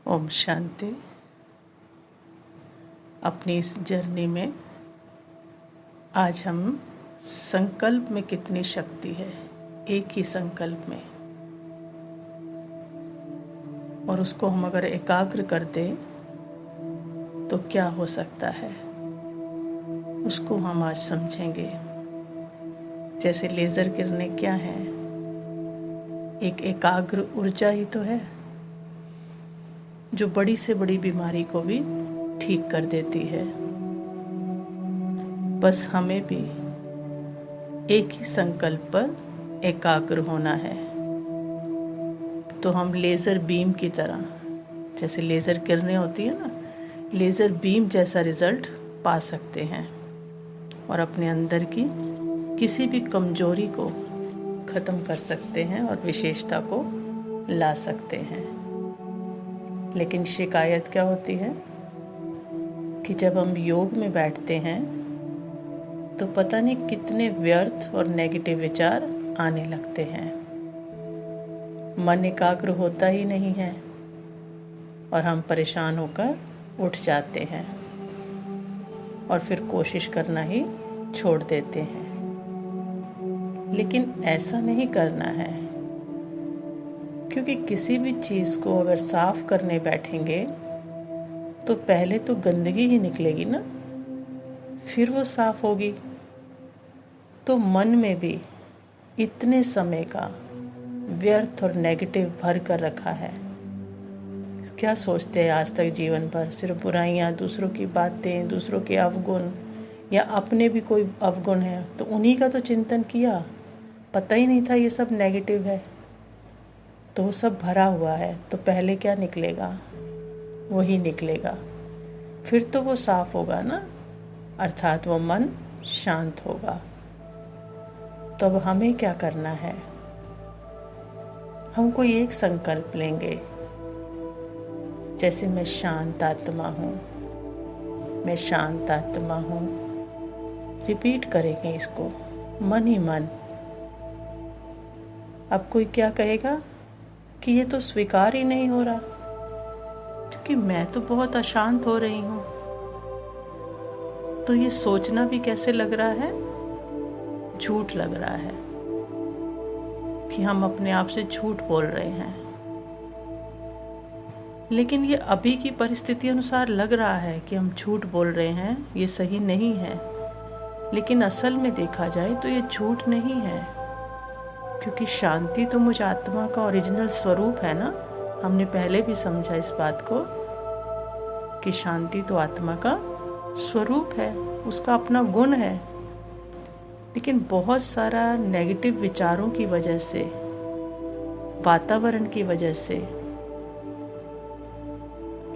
ओम शांति। अपनी इस जर्नी में आज हम संकल्प में कितनी शक्ति है, एक ही संकल्प में, और उसको हम अगर एकाग्र कर दें तो क्या हो सकता है, उसको हम आज समझेंगे। जैसे लेज़र किरणें क्या है, एक एकाग्र ऊर्जा ही तो है जो बड़ी से बड़ी बीमारी को भी ठीक कर देती है। बस हमें भी एक ही संकल्प पर एकाग्र होना है, तो हम लेज़र बीम की तरह, जैसे लेज़र किरणें होती है ना, लेज़र बीम जैसा रिजल्ट पा सकते हैं और अपने अंदर की किसी भी कमजोरी को ख़त्म कर सकते हैं और विशेषता को ला सकते हैं। लेकिन शिकायत क्या होती है कि जब हम योग में बैठते हैं तो पता नहीं कितने व्यर्थ और नेगेटिव विचार आने लगते हैं। मन एकाग्र होता ही नहीं है और हम परेशान होकर उठ जाते हैं और फिर कोशिश करना ही छोड़ देते हैं। लेकिन ऐसा नहीं करना है, क्योंकि किसी भी चीज़ को अगर साफ करने बैठेंगे तो पहले तो गंदगी ही निकलेगी ना, फिर वो साफ होगी। तो मन में भी इतने समय का व्यर्थ और नेगेटिव भर कर रखा है। क्या सोचते हैं आज तक जीवन भर? सिर्फ बुराइयां, दूसरों की बातें, दूसरों के अवगुण, या अपने भी कोई अवगुण है तो उन्हीं का तो चिंतन किया, पता ही नहीं था ये सब नेगेटिव है, तो वो सब भरा हुआ है। तो पहले क्या निकलेगा? वही निकलेगा, फिर तो वो साफ होगा ना, अर्थात वो मन शांत होगा। तो अब हमें क्या करना है? हम कोई एक संकल्प लेंगे, जैसे मैं शांत आत्मा हूँ, मैं शांत आत्मा हूँ। रिपीट करेंगे इसको मन ही मन। अब कोई क्या कहेगा कि ये तो स्वीकार ही नहीं हो रहा, क्योंकि मैं तो बहुत अशांत हो रही हूँ। तो ये सोचना भी कैसे लग रहा है? झूठ लग रहा है कि हम अपने आप से झूठ बोल रहे हैं। लेकिन ये अभी की परिस्थिति अनुसार लग रहा है कि हम झूठ बोल रहे हैं, ये सही नहीं है। लेकिन असल में देखा जाए तो ये झूठ नहीं है, क्योंकि शांति तो मुझ आत्मा का ओरिजिनल स्वरूप है ना। हमने पहले भी समझा इस बात को कि शांति तो आत्मा का स्वरूप है, उसका अपना गुण है। लेकिन बहुत सारा नेगेटिव विचारों की वजह से, वातावरण की वजह से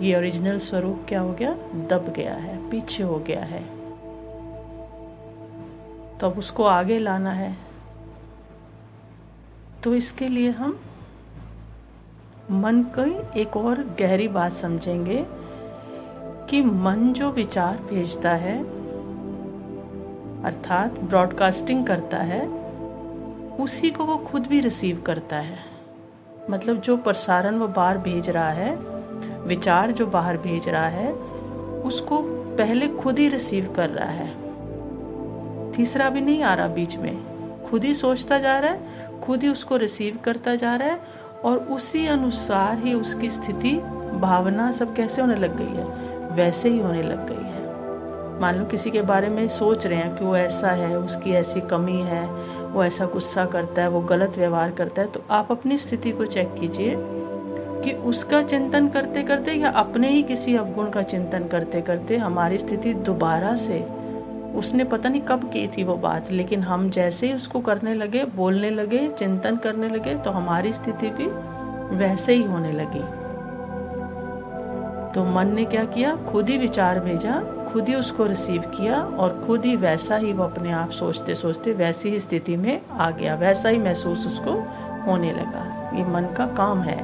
ये ओरिजिनल स्वरूप क्या हो गया? दब गया है, पीछे हो गया है। तो अब उसको आगे लाना है। तो इसके लिए हम मन की एक और गहरी बात समझेंगे कि मन जो विचार भेजता है, अर्थात ब्रॉडकास्टिंग करता है, उसी को वो खुद भी रिसीव करता है। मतलब जो प्रसारण वो बाहर भेज रहा है, विचार जो बाहर भेज रहा है, उसको पहले खुद ही रिसीव कर रहा है। तीसरा भी नहीं आ रहा बीच में, खुद ही सोचता जा रहा है, खुद ही उसको रिसीव करता जा रहा है, और उसी अनुसार ही उसकी स्थिति, भावना सब कैसे होने लग गई है? वैसे ही होने लग गई है। मान लो किसी के बारे में सोच रहे हैं कि वो ऐसा है, उसकी ऐसी कमी है, वो ऐसा गुस्सा करता है, वो गलत व्यवहार करता है, तो आप अपनी स्थिति को चेक कीजिए कि उसका चिंतन करते करते या अपने ही किसी अवगुण का चिंतन करते करते हमारी स्थिति दोबारा से, उसने पता नहीं कब की थी वो बात, लेकिन हम जैसे ही उसको करने लगे, बोलने लगे, चिंतन करने लगे, तो हमारी स्थिति भी वैसे ही होने लगी। तो मन ने क्या किया? खुद ही विचार भेजा, खुद ही उसको रिसीव किया, और खुद ही वैसा ही वो अपने आप सोचते सोचते वैसी ही स्थिति में आ गया, वैसा ही महसूस उसको होने लगा। ये मन का काम है।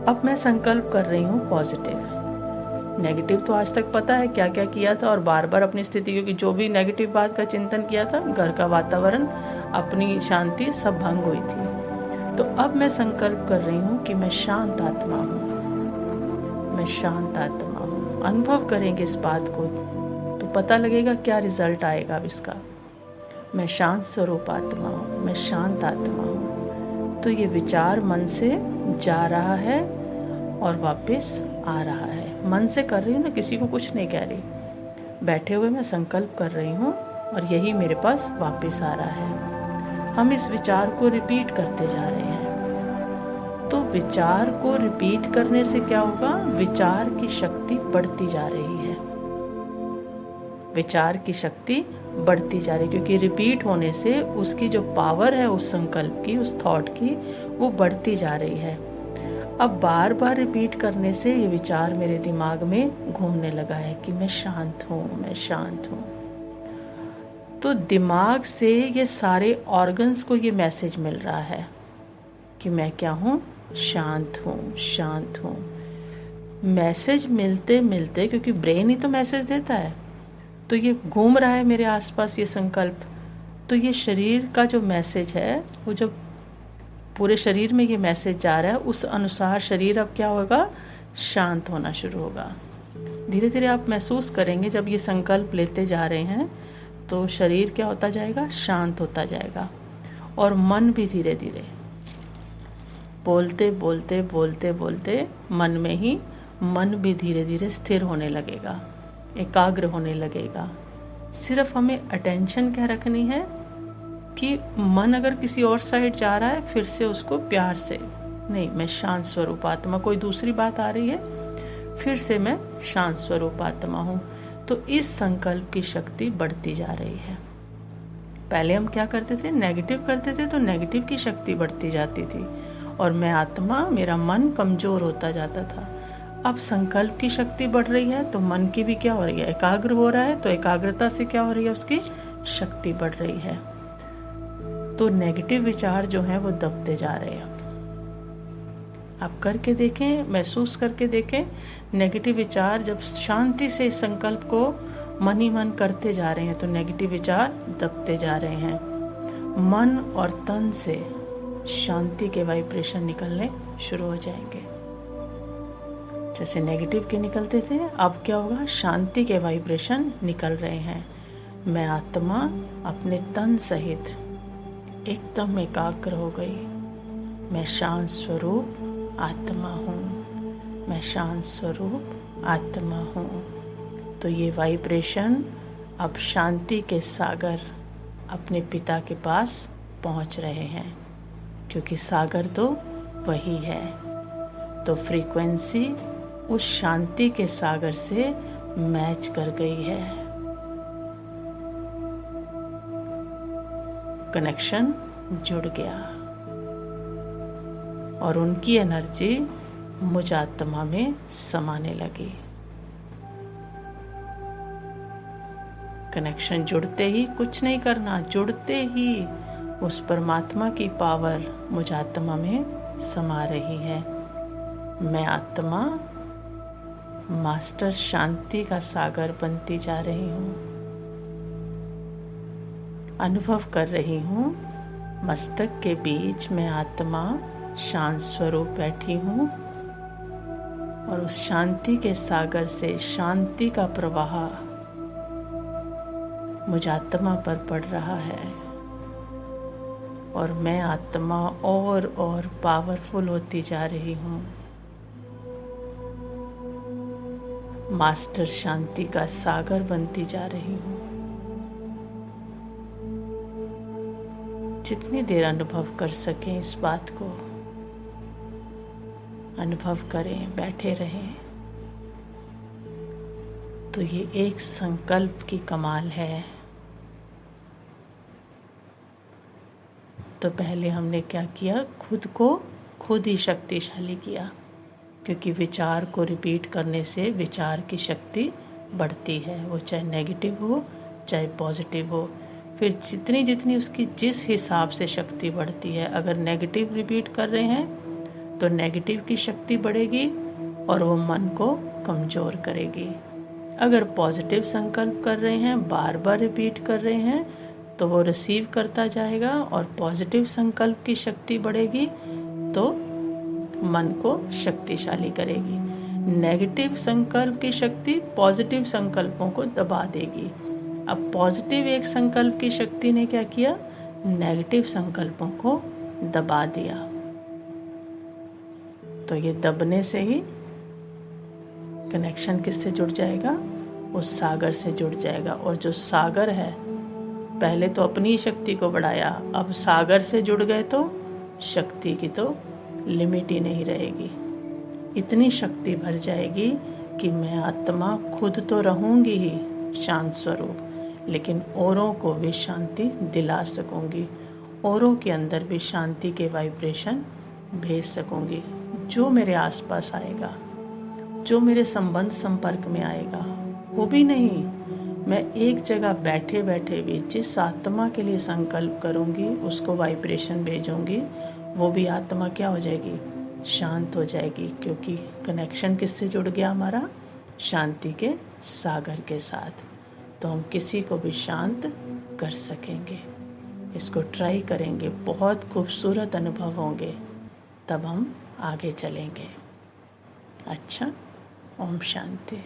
अब मैं संकल्प कर रही हूँ पॉजिटिव। नेगेटिव तो आज तक पता है क्या क्या किया था, और बार बार अपनी स्थिति, क्योंकि जो भी नेगेटिव बात का चिंतन किया था, घर का वातावरण, अपनी शांति सब भंग हुई थी। तो अब मैं संकल्प कर रही हूँ कि मैं शांत आत्मा हूँ, मैं शांत आत्मा हूँ। अनुभव करेंगे इस बात को तो पता लगेगा क्या रिजल्ट आएगा अब इसका। मैं शांत स्वरूप आत्मा हूँ, मैं शांत आत्मा हूँ। तो ये विचार मन से जा रहा है और वापस आ रहा है। मन से कर रही हूँ ना, किसी को कुछ नहीं कह रही। बैठे हुए मैं संकल्प कर रही हूँ और यही मेरे पास वापस आ रहा है। हम इस विचार को रिपीट करते जा रहे हैं। तो विचार को रिपीट करने से क्या होगा? विचार की शक्ति बढ़ती जा रही है। विचार की शक्ति बढ़ती जा रही है क्योंकि रिपीट होने से उसकी जो पावर है उस संकल्प की, उस थॉट की, वो बढ़ती जा रही है। अब बार बार रिपीट करने से ये विचार मेरे दिमाग में घूमने लगा है कि मैं शांत हूँ, मैं शांत हूँ। तो दिमाग से ये सारे ऑर्गन्स को ये मैसेज मिल रहा है कि मैं क्या हूँ? शांत हूँ, शांत हूँ। मैसेज मिलते मिलते, क्योंकि ब्रेन ही तो मैसेज देता है, तो ये घूम रहा है मेरे आसपास ये संकल्प। तो ये शरीर का जो मैसेज है, वो जब पूरे शरीर में ये मैसेज जा रहा है, उस अनुसार शरीर अब क्या होगा? शांत होना शुरू होगा। धीरे धीरे आप महसूस करेंगे जब ये संकल्प लेते जा रहे हैं तो शरीर क्या होता जाएगा? शांत होता जाएगा। और मन भी धीरे धीरे बोलते बोलते बोलते बोलते मन में ही मन भी धीरे धीरे स्थिर होने लगेगा, एकाग्र होने लगेगा। सिर्फ हमें अटेंशन क्या रखनी है कि मन अगर किसी और साइड जा रहा है, फिर से उसको प्यार से, नहीं, मैं शांत स्वरूप आत्मा, कोई दूसरी बात आ रही है, फिर से मैं शांत स्वरूप आत्मा हूँ। तो इस संकल्प की शक्ति बढ़ती जा रही है। पहले हम क्या करते थे? नेगेटिव करते थे तो नेगेटिव की शक्ति बढ़ती जाती थी और मैं आत्मा, मेरा मन कमजोर होता जाता था। अब संकल्प की शक्ति बढ़ रही है तो मन की भी क्या हो रही है? एकाग्र हो रहा है। तो एकाग्रता से क्या हो रही है? उसकी शक्ति बढ़ रही है। तो नेगेटिव विचार जो हैं वो दबते जा रहे हैं। आप करके देखें, महसूस करके देखें। नेगेटिव विचार जब शांति से इस संकल्प को मन ही मन करते जा रहे हैं तो नेगेटिव विचार दबते जा रहे हैं। मन और तन से शांति के वाइब्रेशन निकलने शुरू हो जाएंगे। जैसे नेगेटिव के निकलते थे, अब क्या होगा? शांति के वाइब्रेशन निकल रहे हैं। मैं आत्मा अपने तन सहित एकदम एकाग्र हो गई। मैं शांत स्वरूप आत्मा हूँ, मैं शांत स्वरूप आत्मा हूँ। तो ये वाइब्रेशन अब शांति के सागर अपने पिता के पास पहुँच रहे हैं, क्योंकि सागर तो वही है। तो फ्रीक्वेंसी उस शांति के सागर से मैच कर गई है। कनेक्शन जुड़ गया और उनकी एनर्जी मुझ आत्मा में समाने लगी। कनेक्शन जुड़ते ही, कुछ नहीं करना, जुड़ते ही उस परमात्मा की पावर मुझ आत्मा में समा रही है। मैं आत्मा मास्टर शांति का सागर बनती जा रही हूँ। अनुभव कर रही हूँ मस्तक के बीच मैं आत्मा शांत स्वरूप बैठी हूँ और उस शांति के सागर से शांति का प्रवाह मुझ आत्मा पर पड़ रहा है और मैं आत्मा और पावरफुल होती जा रही हूँ। मास्टर शांति का सागर बनती जा रही हूँ। जितनी देर अनुभव कर सकें इस बात को अनुभव करें, बैठे रहें। तो ये एक संकल्प की कमाल है। तो पहले हमने क्या किया? खुद को खुद ही शक्तिशाली किया, क्योंकि विचार को रिपीट करने से विचार की शक्ति बढ़ती है, वो चाहे नेगेटिव हो चाहे पॉजिटिव हो। फिर जितनी जितनी उसकी जिस हिसाब से शक्ति बढ़ती है, अगर नेगेटिव रिपीट कर रहे हैं तो नेगेटिव की शक्ति बढ़ेगी और वो मन को कमज़ोर करेगी। अगर पॉजिटिव संकल्प कर रहे हैं, बार बार रिपीट कर रहे हैं, तो वो रिसीव करता जाएगा और पॉजिटिव संकल्प की शक्ति बढ़ेगी तो मन को शक्तिशाली करेगी। नेगेटिव संकल्प की शक्ति पॉजिटिव संकल्पों को दबा देगी। अब पॉजिटिव एक संकल्प की शक्ति ने क्या किया, नेगेटिव संकल्पों को दबा दिया। तो ये दबने से ही कनेक्शन किससे जुड़ जाएगा, उस सागर से जुड़ जाएगा। और जो सागर है, पहले तो अपनी शक्ति को बढ़ाया, अब सागर से जुड़ गए तो शक्ति की तो लिमिट ही नहीं रहेगी। इतनी शक्ति भर जाएगी कि मैं आत्मा खुद तो रहूंगी ही शांत स्वरूप, लेकिन औरों को भी शांति दिला सकूंगी, औरों के अंदर भी शांति के वाइब्रेशन भेज सकूंगी। जो मेरे आसपास आएगा, जो मेरे संबंध संपर्क में आएगा, वो भी नहीं, मैं एक जगह बैठे बैठे भी जिस आत्मा के लिए संकल्प करूंगी उसको वाइब्रेशन भेजूंगी, वो भी आत्मा क्या हो जाएगी, शांत हो जाएगी। क्योंकि कनेक्शन किससे जुड़ गया हमारा, शांति के सागर के साथ। तो हम किसी को भी शांत कर सकेंगे। इसको ट्राई करेंगे, बहुत खूबसूरत अनुभव होंगे, तब हम आगे चलेंगे। अच्छा, ओम शांति।